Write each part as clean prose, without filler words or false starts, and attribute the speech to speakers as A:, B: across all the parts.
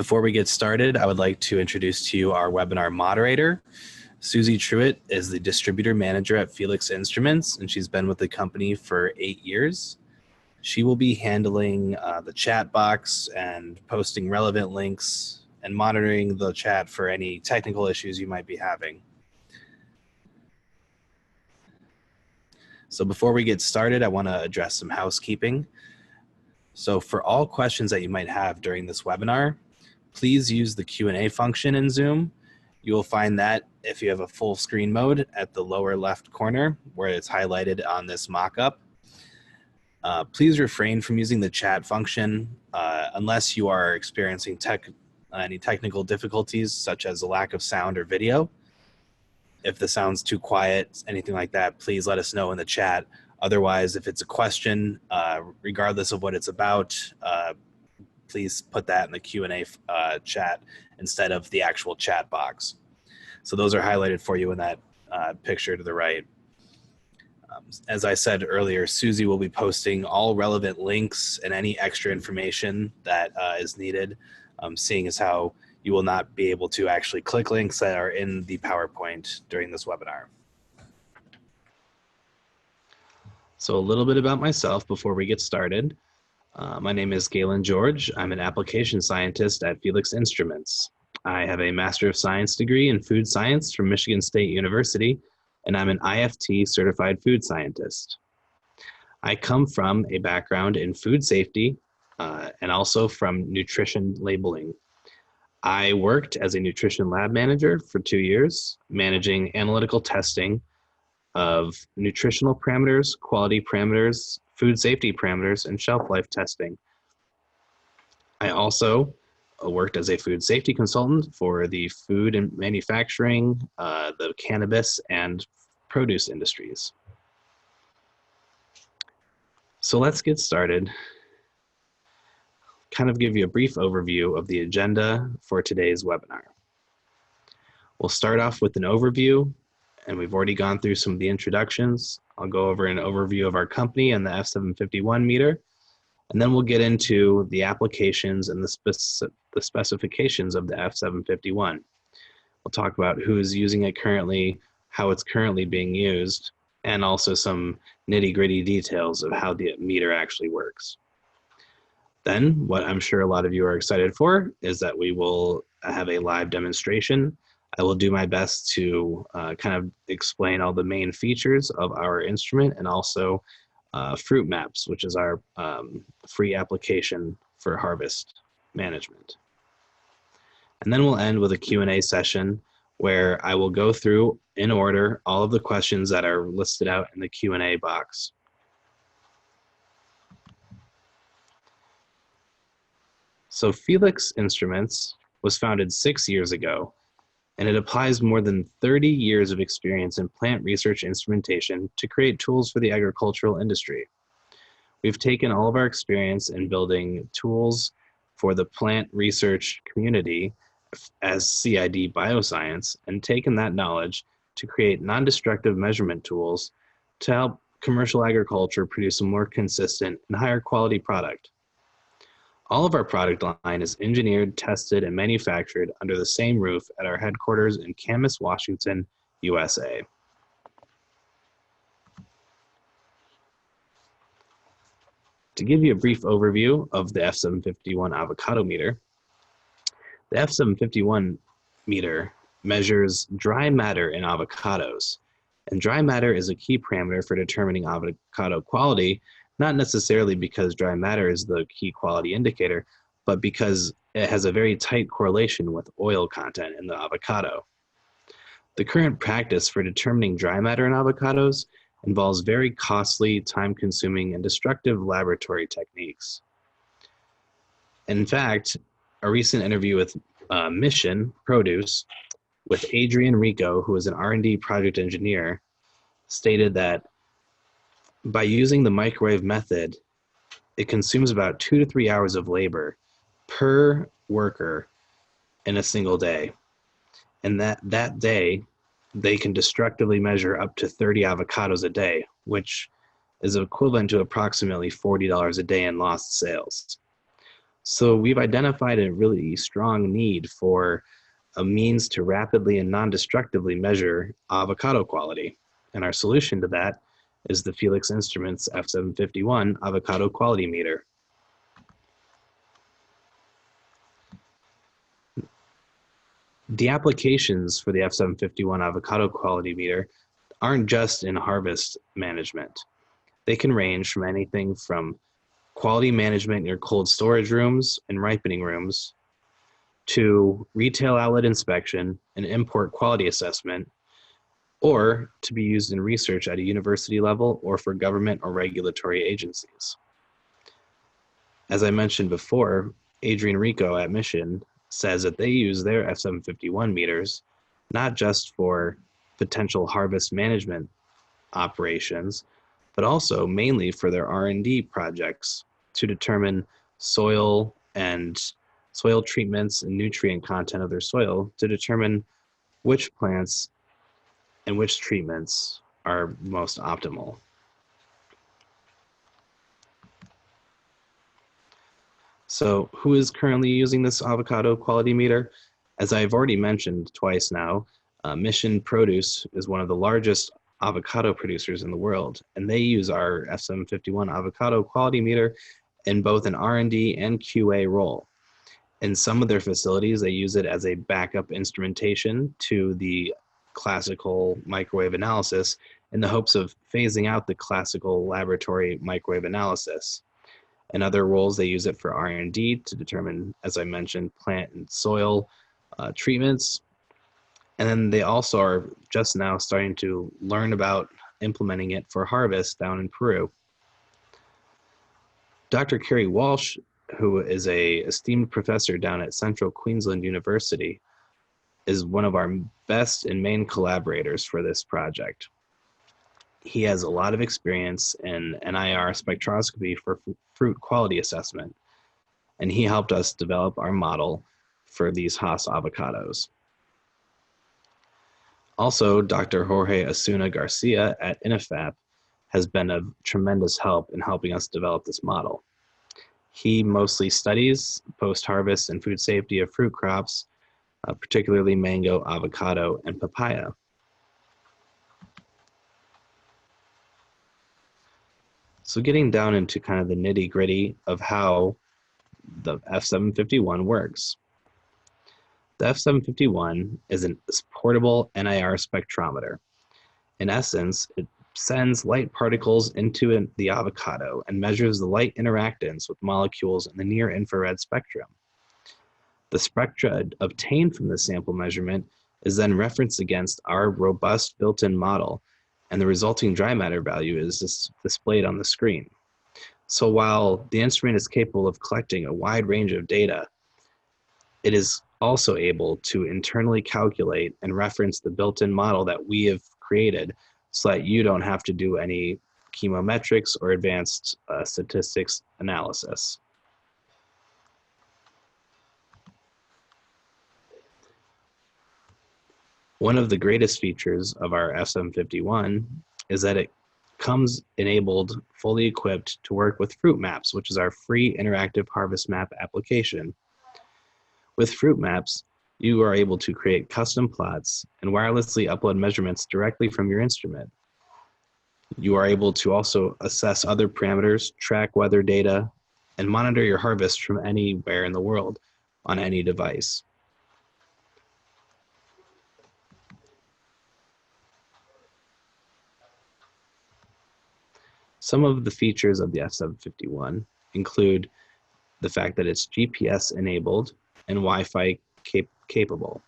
A: Before we get started, I would like to introduce to you our webinar moderator. Susie Truitt is the distributor manager at Felix Instruments, and she's been with the company for 8 years. She will be handling the chat box and posting relevant links and monitoring the chat for any technical issues you might be having. So before we get started, I want to address some housekeeping. So for all questions that you might have during this webinar, please use the Q&A function in Zoom. You will find that if you have a full screen mode at the lower left corner where it's highlighted on this mock-up. Please refrain from using the chat function unless you are experiencing any technical difficulties such as a lack of sound or video. If the sound's too quiet, anything like that, please let us know in the chat. Otherwise, if it's a question, regardless of what it's about, please put that in the Q&A chat instead of the actual chat box. So those are highlighted for you in that picture to the right. As I said earlier, Susie will be posting all relevant links and any extra information that is needed, seeing as how you will not be able to actually click links that are in the PowerPoint during this webinar. So a little bit about myself before we get started. My name is Galen George. I'm an application scientist at Felix Instruments. I have a Master of Science degree in food science from Michigan State University, and I'm an IFT certified food scientist. I come from a background in food safety and also from nutrition labeling. I worked as a nutrition lab manager for 2 years, managing analytical testing of nutritional parameters, quality parameters, food safety parameters, and shelf life testing. I also worked as a food safety consultant for the food and manufacturing, the cannabis, and produce industries. So let's get started. Kind of give you a brief overview of the agenda for today's webinar. We'll start off with an overview, and we've already gone through some of the introductions. I'll go over an overview of our company and the F751 meter, and then we'll get into the applications and the specifications of the F751. We'll talk about who is using it currently, how it's currently being used, and also some nitty-gritty details of how the meter actually works. Then, what I'm sure a lot of you are excited for is that we will have a live demonstration. I will do my best to kind of explain all the main features of our instrument and also fruit maps, which is our free application for harvest management. And then we'll end with a Q&A session where I will go through in order all of the questions that are listed out in the Q&A box. So Felix Instruments was founded 6 years ago, and it applies more than 30 years of experience in plant research instrumentation to create tools for the agricultural industry. We've taken all of our experience in building tools for the plant research community as CID bioscience and taken that knowledge to create non-destructive measurement tools to help commercial agriculture produce a more consistent and higher quality product. All of our product line is engineered, tested, and manufactured under the same roof at our headquarters in Camas, Washington, USA. To give you a brief overview of the F751 avocado meter, the F751 meter measures dry matter in avocados, and dry matter is a key parameter for determining avocado quality, not necessarily because dry matter is the key quality indicator, but because it has a very tight correlation with oil content in the avocado. The current practice for determining dry matter in avocados involves very costly, time-consuming, and destructive laboratory techniques. In fact, a recent interview with Mission Produce with Adrian Rico, who is an R&D project engineer, stated that by using the microwave method, it consumes about 2 to 3 hours of labor per worker in a single day. And that day, they can destructively measure up to 30 avocados a day, which is equivalent to approximately $40 a day in lost sales. So we've identified a really strong need for a means to rapidly and non-destructively measure avocado quality. And our solution to that is the Felix Instruments F751 Avocado Quality Meter. The applications for the F751 Avocado Quality Meter aren't just in harvest management. They can range from anything from quality management in your cold storage rooms and ripening rooms to retail outlet inspection and import quality assessment, or to be used in research at a university level or for government or regulatory agencies. As I mentioned before, Adrian Rico at Mission says that they use their F751 meters not just for potential harvest management operations, but also mainly for their R&D projects to determine soil treatments and nutrient content of their soil to determine which plants and which treatments are most optimal. So who is currently using this avocado quality meter? As I've already mentioned twice now, Mission Produce is one of the largest avocado producers in the world, and they use our F751 avocado quality meter in both an R&D and QA role. In some of their facilities, they use it as a backup instrumentation to the classical microwave analysis in the hopes of phasing out the classical laboratory microwave analysis. In other roles, they use it for R&D to determine, as I mentioned, plant and soil treatments. And then they also are just now starting to learn about implementing it for harvest down in Peru. Dr. Carrie Walsh, who is an esteemed professor down at Central Queensland University, is one of our best and main collaborators for this project. He has a lot of experience in NIR spectroscopy for fruit quality assessment, and he helped us develop our model for these Hass avocados. Also, Dr. Jorge Asuna Garcia at INIFAP has been of tremendous help in helping us develop this model. He mostly studies post-harvest and food safety of fruit crops, particularly mango, avocado, and papaya. So getting down into kind of the nitty-gritty of how the F751 works. The F751 is a portable NIR spectrometer. In essence, it sends light particles into the avocado and measures the light interactance with molecules in the near-infrared spectrum. The spectra obtained from the sample measurement is then referenced against our robust built-in model, and the resulting dry matter value is displayed on the screen. So while the instrument is capable of collecting a wide range of data, it is also able to internally calculate and reference the built-in model that we have created so that you don't have to do any chemometrics or advanced statistics analysis. One of the greatest features of our F751 is that it comes enabled, fully equipped to work with Fruit Maps, which is our free interactive harvest map application. With Fruit Maps, you are able to create custom plots and wirelessly upload measurements directly from your instrument. You are able to also assess other parameters, track weather data, and monitor your harvest from anywhere in the world on any device. Some of the features of the F751 include the fact that it's GPS enabled and Wi-Fi capable.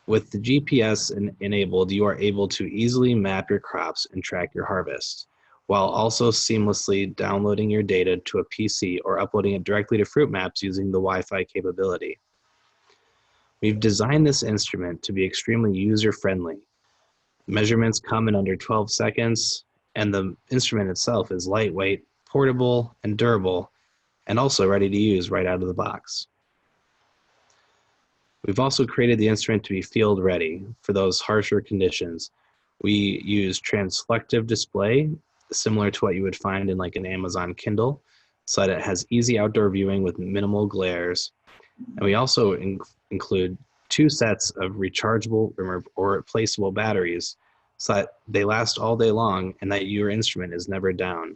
A: With the GPS enabled, you are able to easily map your crops and track your harvest, while also seamlessly downloading your data to a PC or uploading it directly to Fruit Maps using the Wi-Fi capability. We've designed this instrument to be extremely user-friendly. Measurements come in under 12 seconds, and the instrument itself is lightweight, portable, and durable, and also ready to use right out of the box. We've also created the instrument to be field ready for those harsher conditions. We use transflective display, similar to what you would find in like an Amazon Kindle, so that it has easy outdoor viewing with minimal glares. And we also include 2 sets of rechargeable or replaceable batteries so that they last all day long and that your instrument is never down.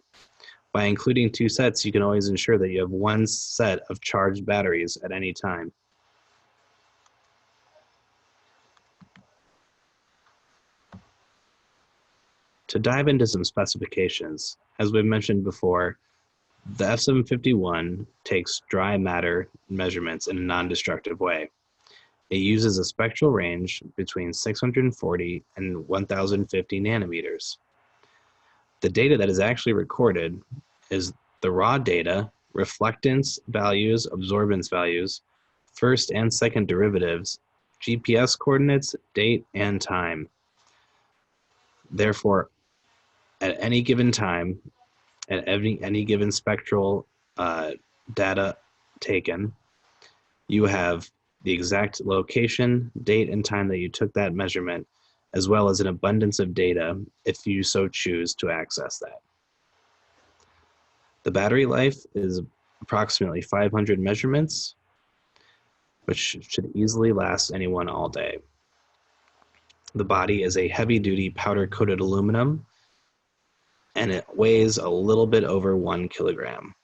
A: By including 2 sets, you can always ensure that you have 1 set of charged batteries at any time. To dive into some specifications, as we've mentioned before, the F751 takes dry matter measurements in a non-destructive way. It uses a spectral range between 640 and 1050 nanometers. The data that is actually recorded is the raw data, reflectance values, absorbance values, first and second derivatives, GPS coordinates, date, and time. Therefore, at any given time, at any given spectral data taken, you have the exact location, date, and time that you took that measurement, as well as an abundance of data if you so choose to access that. The battery life is approximately 500 measurements, which should easily last anyone all day. The body is a heavy-duty powder-coated aluminum, and it weighs a little bit over 1 kilogram.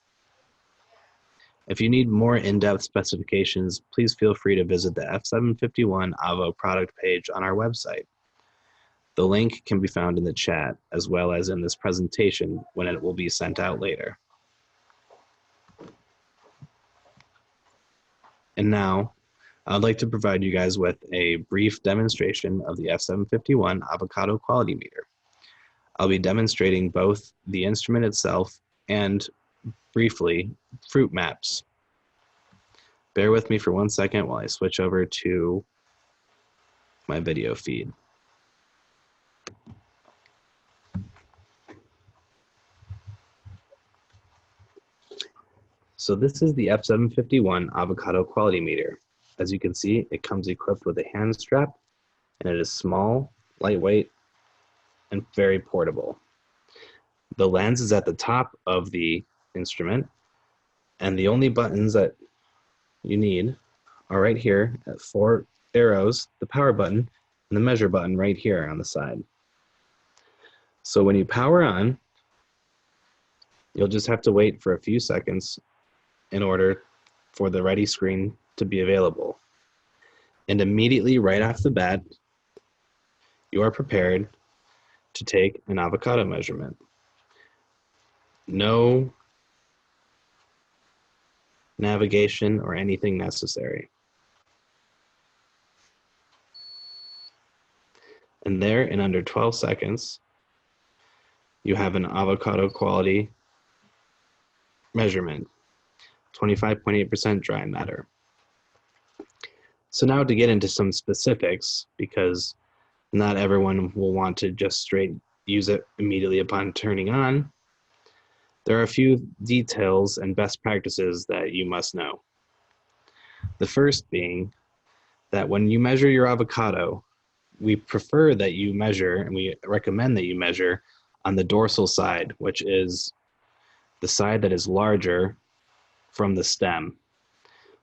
A: If you need more in-depth specifications, please feel free to visit the F751 AVO product page on our website. The link can be found in the chat, as well as in this presentation when it will be sent out later. And now, I'd like to provide you guys with a brief demonstration of the F751 Avocado Quality Meter. I'll be demonstrating both the instrument itself and, briefly, fruit maps. Bear with me for 1 second while I switch over to my video feed. So this is the F751 Avocado Quality Meter. As you can see, it comes equipped with a hand strap, and it is small, lightweight, and very portable. The lens is at the top of the instrument, and the only buttons that you need are right here at 4 arrows, the power button, and the measure button right here on the side. So when you power on, you'll just have to wait for a few seconds in order for the ready screen to be available. And immediately right off the bat, you are prepared to take an avocado measurement. No navigation or anything necessary. And there, in under 12 seconds, you have an avocado quality measurement, 25.8% dry matter. So now to get into some specifics, because not everyone will want to just straight use it immediately upon turning on, there are a few details and best practices that you must know. The first being that when you measure your avocado, we prefer that you measure, and we recommend that you measure on the dorsal side, which is the side that is larger from the stem.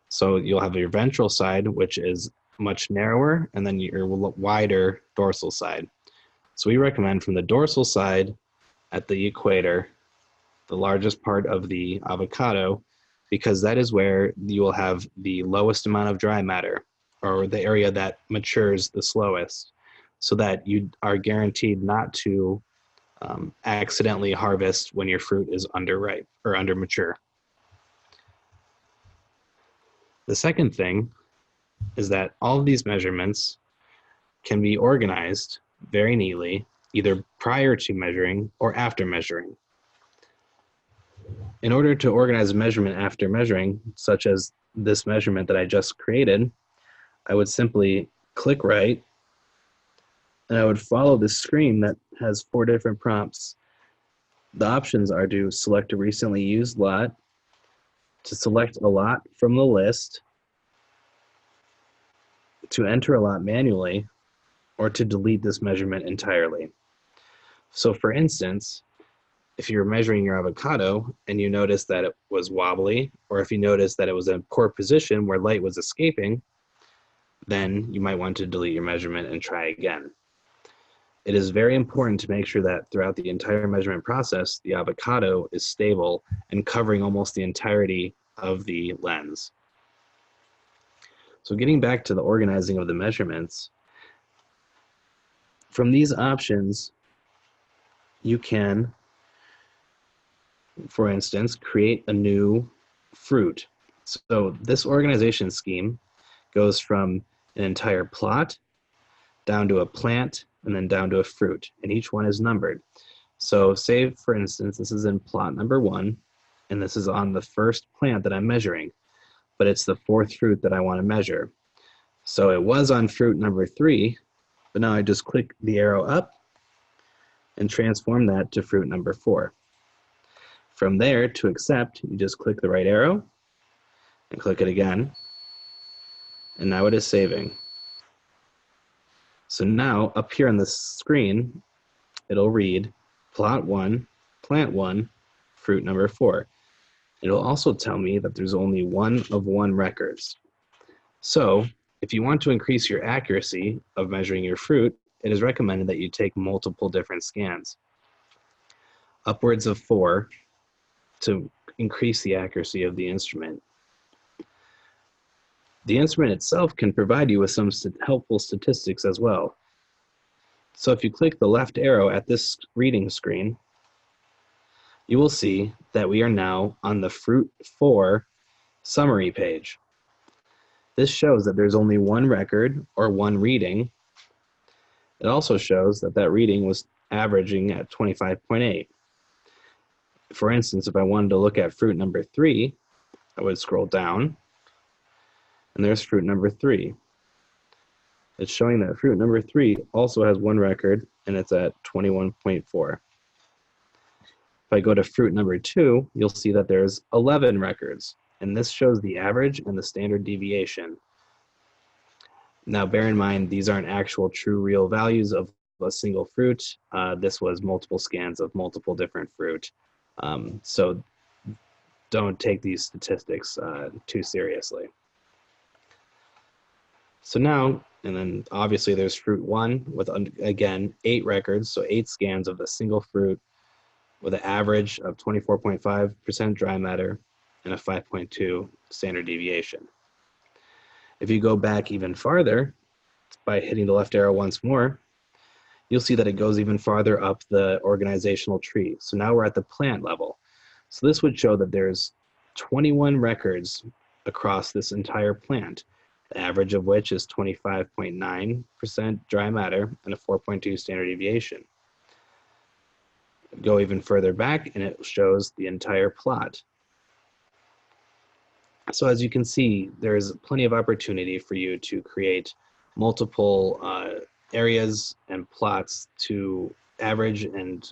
A: So you'll have your ventral side, which is much narrower, and then your wider dorsal side. So we recommend from the dorsal side at the equator, the largest part of the avocado, because that is where you will have the lowest amount of dry matter, or the area that matures the slowest, so that you are guaranteed not to accidentally harvest when your fruit is underripe or under mature. The second thing is that all of these measurements can be organized very neatly, either prior to measuring or after measuring. In order to organize a measurement after measuring, such as this measurement that I just created, I would simply click right, and I would follow the screen that has 4 different prompts. The options are to select a recently used lot, to select a lot from the list, to enter a lot manually, or to delete this measurement entirely. So for instance, if you're measuring your avocado and you notice that it was wobbly, or if you notice that it was in a poor position where light was escaping, then you might want to delete your measurement and try again. It is very important to make sure that throughout the entire measurement process, the avocado is stable and covering almost the entirety of the lens. So getting back to the organizing of the measurements, from these options, you can, for instance, create a new fruit. So this organization scheme goes from an entire plot down to a plant and then down to a fruit, and each one is numbered. So say, for instance, this is in plot number 1, and this is on the first plant that I'm measuring, but it's the 4th fruit that I want to measure. So it was on fruit number 3, but now I just click the arrow up and transform that to fruit number 4. From there, to accept, you just click the right arrow and click it again, and now it is saving. So now, up here on the screen, it'll read plot 1, plant 1, fruit number 4. It'll also tell me that there's only 1 of 1 records. So, if you want to increase your accuracy of measuring your fruit, it is recommended that you take multiple different scans, upwards of 4, to increase the accuracy of the instrument. The instrument itself can provide you with some helpful statistics as well. So if you click the left arrow at this reading screen, you will see that we are now on the fruit 4 summary page. This shows that there's only 1 record or 1 reading. It also shows that that reading was averaging at 25.8. For instance, if I wanted to look at fruit number 3, I would scroll down, and there's fruit number 3. It's showing that fruit number 3 also has 1 record, and it's at 21.4. If I go to fruit number 2, you'll see that there's 11 records, and this shows the average and the standard deviation. Now, bear in mind, these aren't actual true real values of a single fruit. This was multiple scans of multiple different fruit. So don't take these statistics too seriously. So now, and then obviously there's fruit 1 with, again, 8 records, so 8 scans of the single fruit with an average of 24.5% dry matter and a 5.2 standard deviation. If you go back even farther, by hitting the left arrow once more, you'll see that it goes even farther up the organizational tree. So now we're at the plant level. So this would show that there's 21 records across this entire plant, the average of which is 25.9% dry matter and a 4.2 standard deviation. Go even further back and it shows the entire plot. So as you can see, there's plenty of opportunity for you to create multiple areas and plots to average and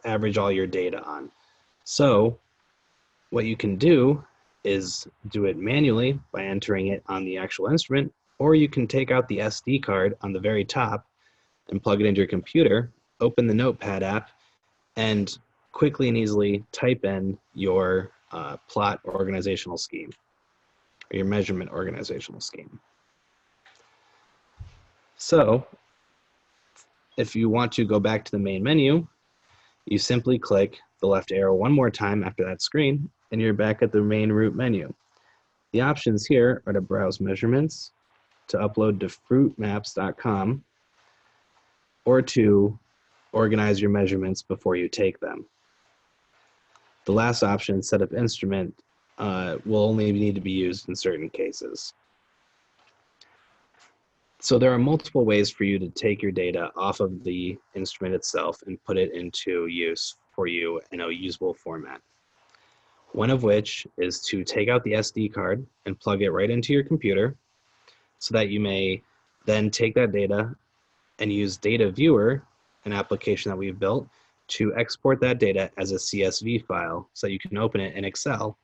A: average all your data on. So what you can do is do it manually by entering it on the actual instrument, or you can take out the SD card on the very top and plug it into your computer, open the Notepad app, and quickly and easily type in your plot organizational scheme, or your measurement organizational scheme. So if you want to go back to the main menu, you simply click the left arrow one more time after that screen, and you're back at the main root menu. The options here are to browse measurements, to upload to fruitmaps.com, or to organize your measurements before you take them. The last option, set up instrument, will only need to be used in certain cases. So there are multiple ways for you to take your data off of the instrument itself and put it into use for you in a usable format. One of which is to take out the SD card and plug it right into your computer so that you may then take that data and use Data Viewer, an application that we've built, to export that data as a CSV file so that you can open it in Excel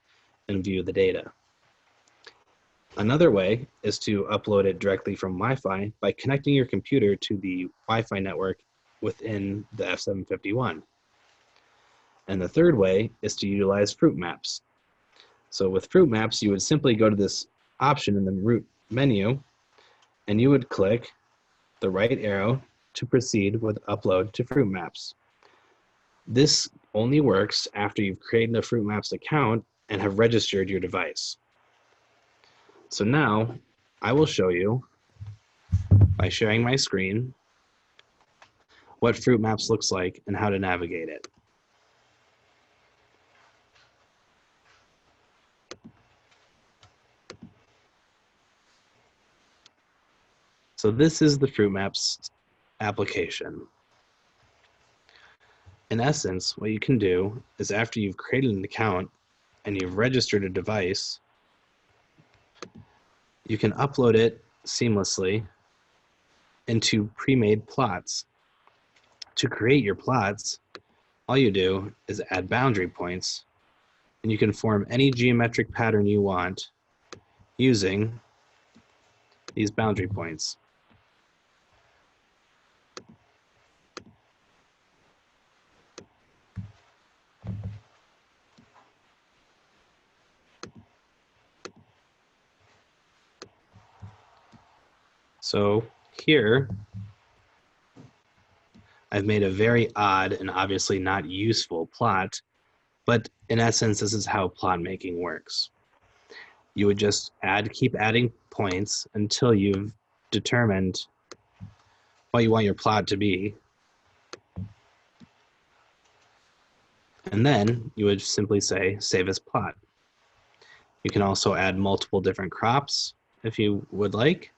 A: and view the data. Another way is to upload it directly from Wi-Fi by connecting your computer to the Wi-Fi network within the F751. And the third way is to utilize fruit maps. So with fruit maps, you would simply go to this option in the root menu, and you would click the right arrow to proceed with upload to fruit maps. This only works after you've created a fruit maps account and have registered your device. So now I will show you, by sharing my screen, what fruit maps looks like and how to navigate it. So this is the fruit maps application. In essence, what you can do is after you've created an account and you've registered a device, you can upload it seamlessly into pre-made plots. To create your plots, all you do is add boundary points, and you can form any geometric pattern you want using these boundary points. So here, I've made a very odd and obviously not useful plot, but in essence, this is how plot making works. You would just keep adding points until you've determined what you want your plot to be. And then you would simply say, save as plot. You can also add multiple different crops if you would like,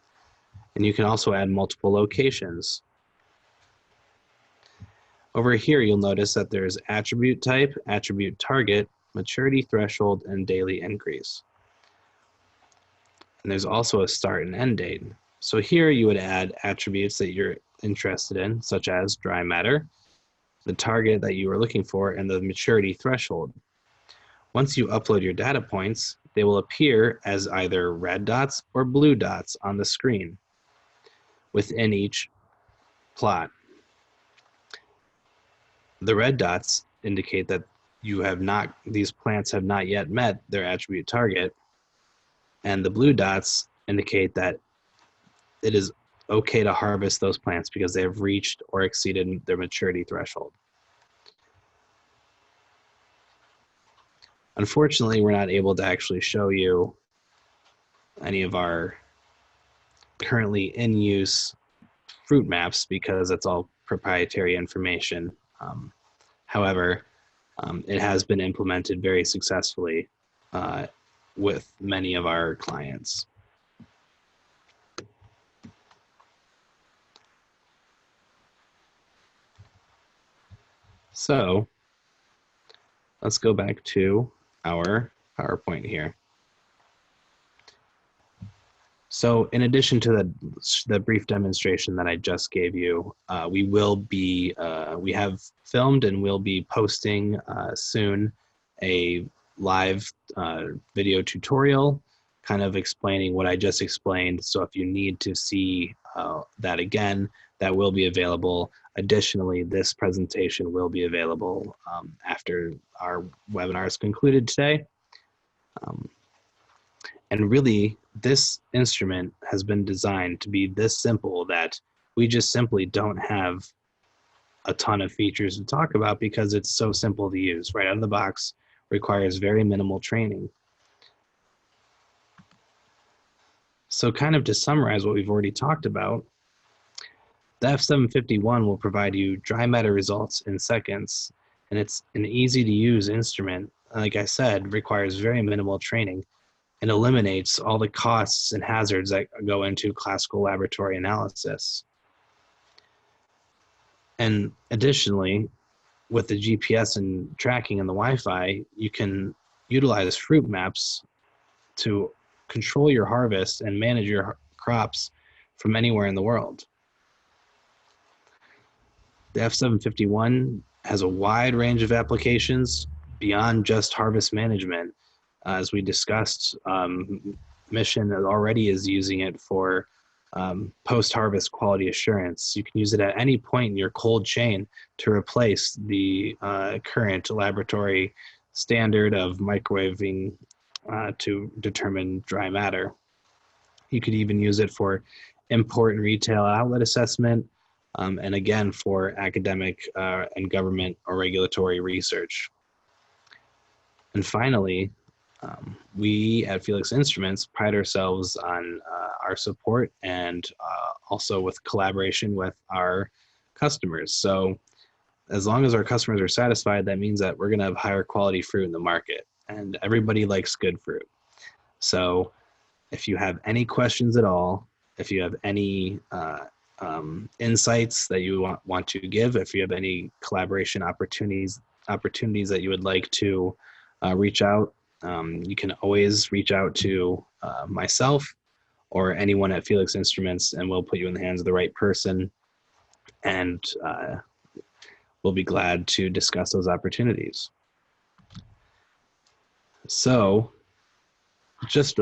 A: and you can also add multiple locations. Over here, you'll notice that there's attribute type, attribute target, maturity threshold, and daily increase. And there's also a start and end date. So here you would add attributes that you're interested in, such as dry matter, the target that you are looking for, and the maturity threshold. Once you upload your data points, they will appear as either red dots or blue dots on the screen within each plot. The red dots indicate that these plants have not yet met their attribute target, and the blue dots indicate that it is okay to harvest those plants because they have reached or exceeded their maturity threshold. Unfortunately, we're not able to actually show you any of our currently in use fruit maps because it's all proprietary information. However, it has been implemented very successfully with many of our clients. So let's go back to our PowerPoint here. So in addition to the brief demonstration that I just gave you, we have filmed and will be posting soon a live video tutorial kind of explaining what I just explained. So if you need to see that again, that will be available. Additionally, this presentation will be available after our webinar is concluded today. And really, this instrument has been designed to be this simple that we just simply don't have a ton of features to talk about because it's so simple to use. Right out of the box, requires very minimal training. So kind of to summarize what we've already talked about, the F751 will provide you dry matter results in seconds, and it's an easy to use instrument. Like I said, requires very minimal training and eliminates all the costs and hazards that go into classical laboratory analysis. And additionally, with the GPS and tracking and the Wi-Fi, you can utilize fruit maps to control your harvest and manage your crops from anywhere in the world. The F751 has a wide range of applications beyond just harvest management. As we discussed, Mission already is using it for post-harvest quality assurance. You can use it at any point in your cold chain to replace the current laboratory standard of microwaving to determine dry matter. You could even use it for import and retail outlet assessment, and again for academic and government or regulatory research. And finally, we at Felix Instruments pride ourselves on our support and also with collaboration with our customers. So as long as our customers are satisfied, that means that we're going to have higher quality fruit in the market, and everybody likes good fruit. So if you have any questions at all, if you have any insights that you want to give, if you have any collaboration opportunities that you would like to reach out, you can always reach out to myself or anyone at Felix Instruments, and we'll put you in the hands of the right person, and we'll be glad to discuss those opportunities. So just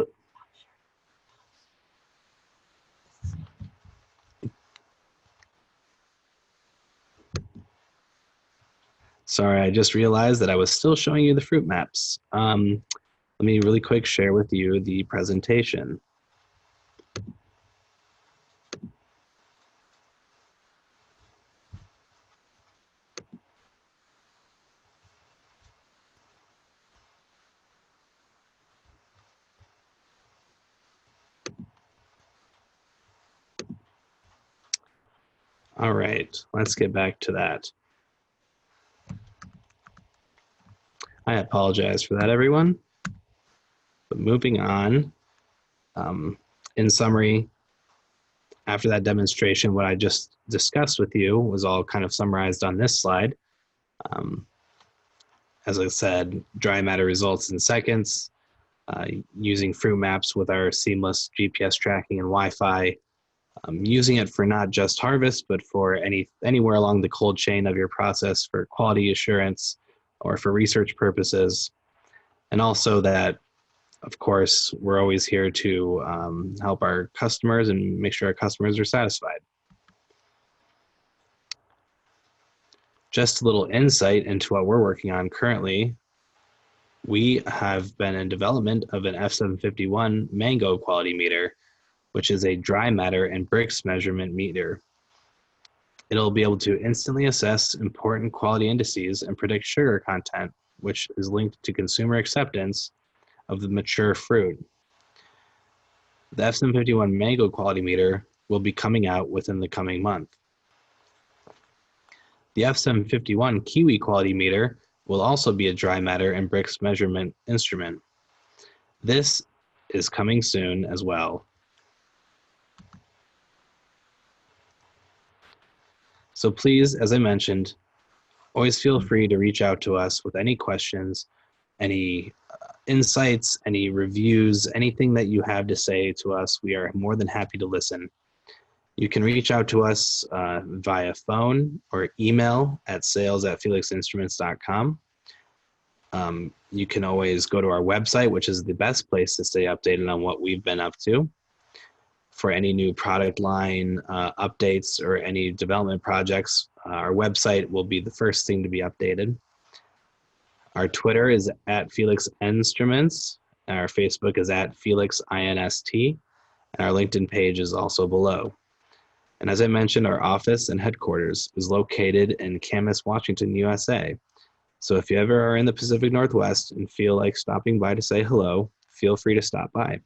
A: sorry, I just realized that I was still showing you the fruit maps. Let me really quick share with you the presentation. All right, let's get back to that. I apologize for that, everyone. But moving on, in summary, after that demonstration, what I just discussed with you was all kind of summarized on this slide. As I said, dry matter results in seconds, using fruit maps with our seamless GPS tracking and Wi-Fi, using it for not just harvest, but for anywhere along the cold chain of your process for quality assurance or for research purposes. And also that, of course, we're always here to help our customers and make sure our customers are satisfied. Just a little insight into what we're working on currently. We have been in development of an F751 mango quality meter, which is a dry matter and Brix measurement meter. It'll be able to instantly assess important quality indices and predict sugar content, which is linked to consumer acceptance of the mature fruit. The F751 mango quality meter will be coming out within the coming month. The F751 kiwi quality meter will also be a dry matter and Brix measurement instrument. This is coming soon as well. So please, as I mentioned, always feel free to reach out to us with any questions, any insights, any reviews, anything that you have to say to us. We are more than happy to listen. You can reach out to us via phone or email at sales@felixinstruments.com. You can always go to our website, which is the best place to stay updated on what we've been up to. For any new product line updates or any development projects, our website will be the first thing to be updated. Our Twitter is at Felix Instruments. Our Facebook is at Felix INST. And our LinkedIn page is also below. And as I mentioned, our office and headquarters is located in Camas, Washington, USA. So if you ever are in the Pacific Northwest and feel like stopping by to say hello, feel free to stop by.